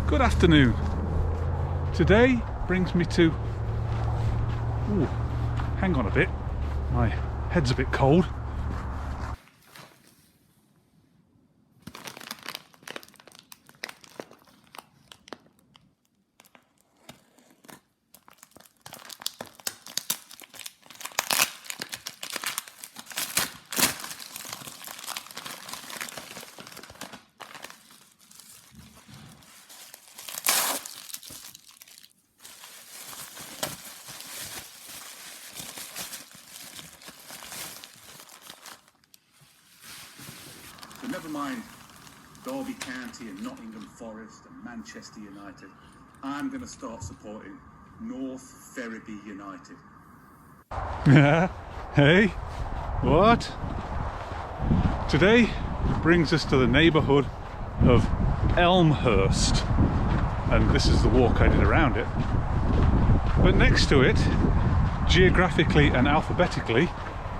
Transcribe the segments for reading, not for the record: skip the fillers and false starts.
Good afternoon. Today brings me to... Ooh, hang on a bit. My head's a bit cold. Never mind Derby County and Nottingham Forest and Manchester United. I'm going to start supporting North Ferriby United. Hey, what? Today brings us to the neighbourhood of Elmhurst, and this is the walk I did around it. But next to it, geographically and alphabetically,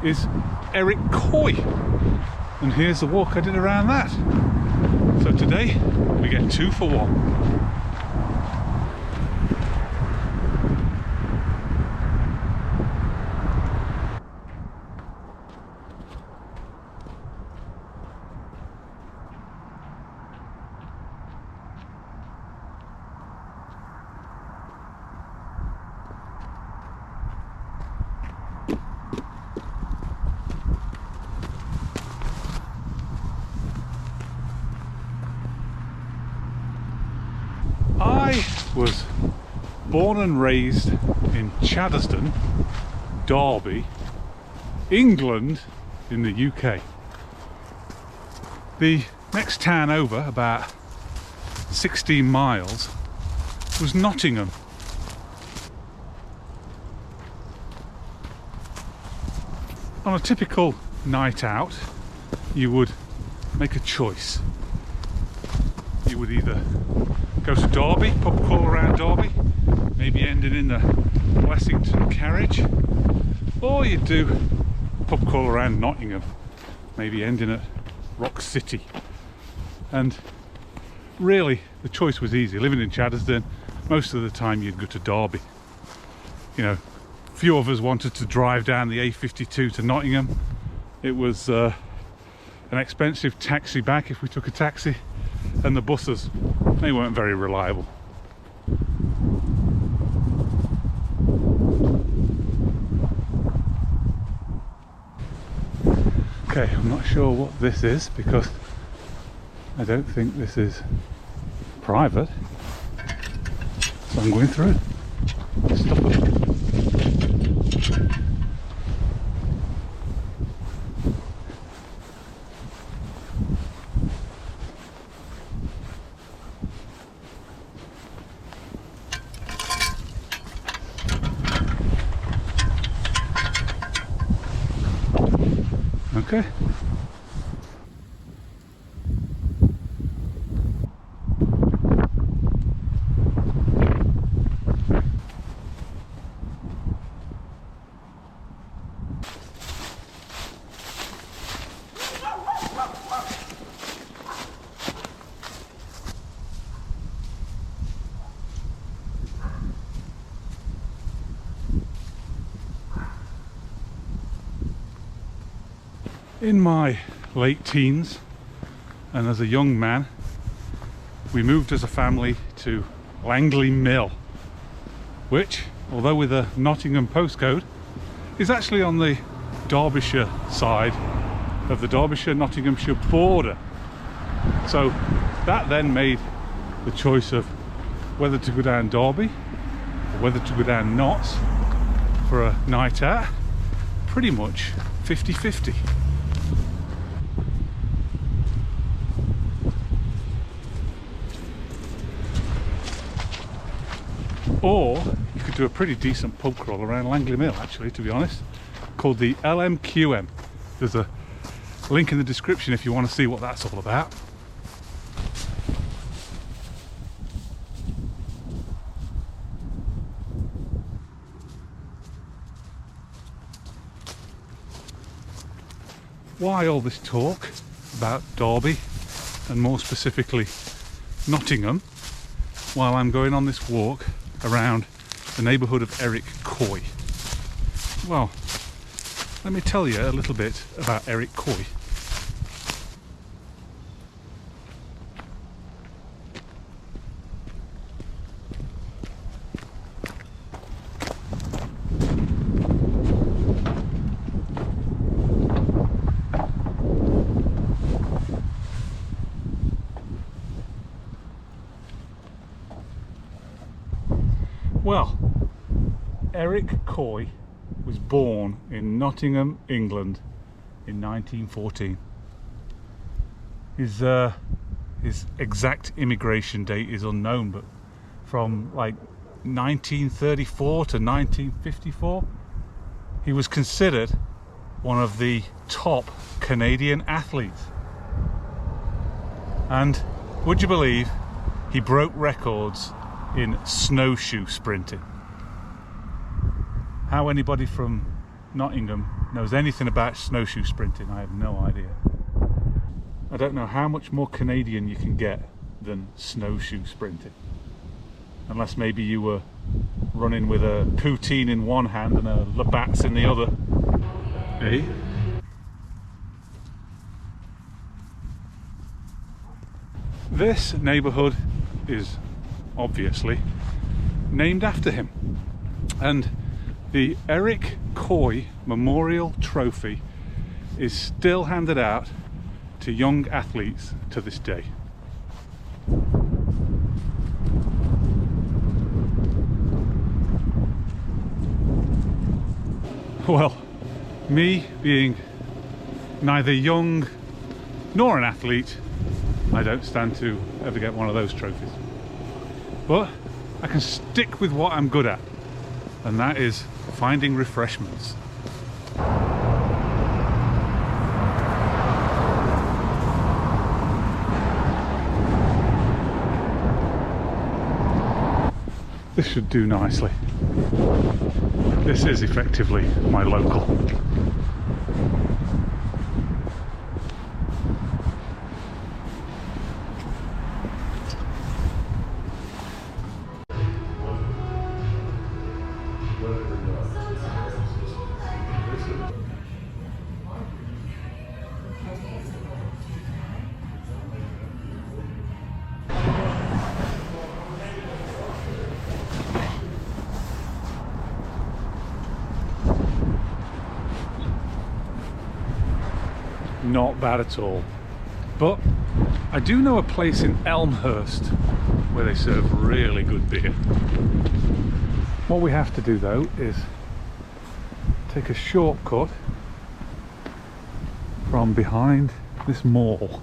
is Eric Coy. And here's the walk I did around that. So today we get 2 for 1. I was born and raised in Chadderston, Derby, England in the UK. The next town over, about 16 miles, was Nottingham. On a typical night out, you would make a choice. You would either go to Derby, pub crawl around Derby, maybe ending in the Blessington carriage, or you'd do pub crawl around Nottingham, maybe ending at Rock City. And really the choice was easy. Living in Chadderston, most of the time you'd go to Derby. You know, few of us wanted to drive down the A52 to Nottingham. It was an expensive taxi back if we took a taxi, and the buses, they weren't very reliable. Okay, I'm not sure what this is because I don't think this is private, so I'm going through it. Stop it. Okay. In my late teens and as a young man, we moved as a family to Langley Mill, which, although with a Nottingham postcode, is actually on the Derbyshire side of the Derbyshire-Nottinghamshire border. So that then made the choice of whether to go down Derby or whether to go down Notts for a night out pretty much 50-50. Or you could do a pretty decent pub crawl around Langley Mill, actually, to be honest, called the LMQM. There's a link in the description if you want to see what that's all about. Why all this talk about Derby, and more specifically Nottingham? while I'm going on this walk around the neighbourhood of Eric Coy. Well, let me tell you a little bit about Eric Coy. Well, Eric Coy was born in Nottingham, England in 1914. His exact immigration date is unknown, but from like 1934 to 1954, he was considered one of the top Canadian athletes. And would you believe he broke records in snowshoe sprinting? How anybody from Nottingham knows anything about snowshoe sprinting, I have no idea. I don't know how much more Canadian you can get than snowshoe sprinting, unless maybe you were running with a poutine in one hand and a Labatt's in the other. Hey? This neighbourhood is obviously named after him, and the Eric Coy Memorial Trophy is still handed out to young athletes to this day. Well, me being neither young nor an athlete, I don't stand to ever get one of those trophies. But I can stick with what I'm good at, and that is finding refreshments. This should do nicely. This is effectively my local. Not bad at all. But I do know a place in Elmhurst where they serve really good beer. What we have to do though is take a shortcut from behind this mall.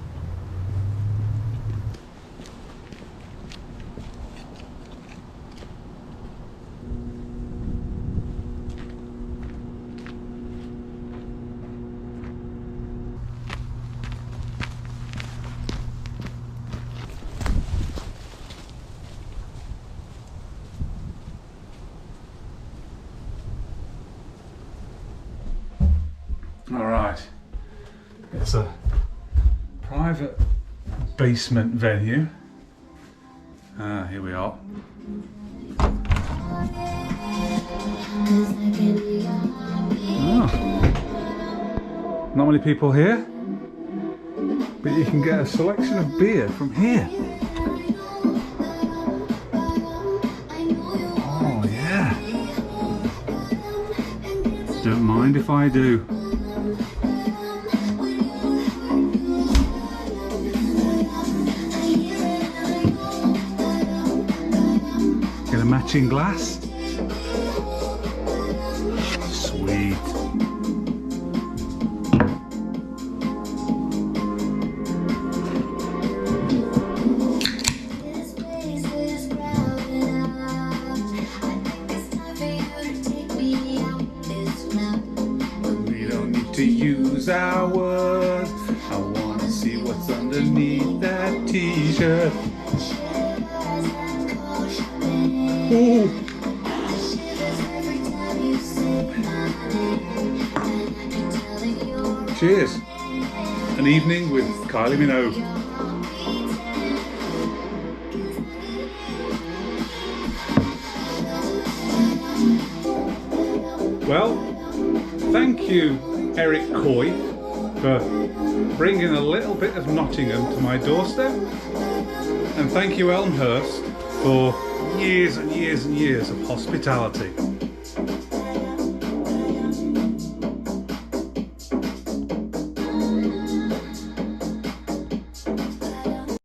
Alright, it's a private basement venue. Here we are. Oh. Not many people here, but you can get a selection of beer from here. Oh yeah. Don't mind if I do. Get a matching glass. Sweet. We don't need to use our words. I wanna see what's underneath that t-shirt. Ooh. Cheers. An evening with Kylie Minogue. Well, thank you, Eric Coy, for bringing a little bit of Nottingham to my doorstep. And thank you, Elmhurst, for years and years and years of hospitality.